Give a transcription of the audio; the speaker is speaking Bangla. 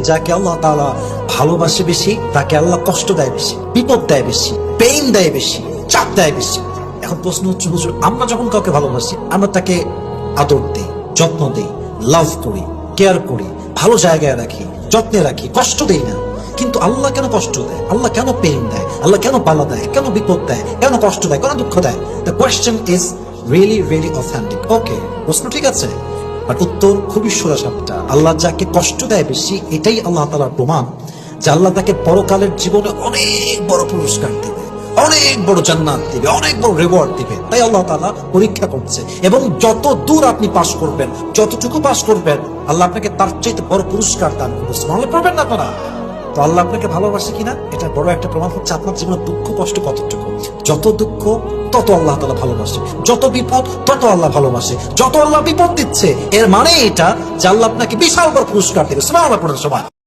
যাকে আল্লাহ তাআলা ভালোবাসে বেশি তাকে আল্লাহ কষ্ট দেয় বেশি, বিপদ দেয় বেশি, পেইন দেয় বেশি, চাপ দেয় বেশি। এখন প্রশ্ন হচ্ছে, হুজুর আমরা যখন কাউকে ভালোবাসি আমরা তাকে আদর দিই, যত্ন দিই, লাভ করি, কেয়ার করি, ভালো জায়গায় রাখি, যত্নে রাখি, কষ্ট দেই না, কিন্তু আল্লাহ কেন কষ্ট দেয়? আল্লাহ কেন পেইন দেয়? আল্লাহ কেন বালা দেয়? কেন বিপদ দেয়? কেন কষ্ট দেয়? কেন দুঃখ দেয়? The question is really really authentic. Okay, প্রশ্ন ঠিক আছে, বাট উত্তর খুবই সোজাসাপটা। আল্লাহ যাকে কষ্ট দেয় বেশি, এটাই আল্লাহ তাআলার প্রমাণ যে আল্লাহ তাকে পরকালের জীবনে অনেক বড় পুরস্কার দিবে, অনেক বড় জান্নাত দিবে, অনেক বড় রিওয়ার্ড দিবে। তাই আল্লাহ তাআলা পরীক্ষা করছে, এবং যত দূর আপনি পাস করবেন, যতটুকু পাস করবেন, আল্লাহ আপনাকে তার চাইতে বড় পুরস্কার দান করবে। সুবহানাল্লাহ পড়বেন না আপনারা? তো আল্লাহ আপনাকে ভালোবাসে কিনা এটা বড় একটা প্রমাণ হচ্ছে আপনার জীবনে দুঃখ কষ্ট কতটুকু। যত দুঃখ তত আল্লাহ তাআলা ভালোবাসে, যত বিপদ তত আল্লাহ ভালোবাসে। যত আল্লাহ বিপদ দিচ্ছে এর মানে এটা যে আল্লাহ আপনাকে বিশাল বড় পুরস্কার দেবে। সুবহানাল্লাহ পড়েন সবাই।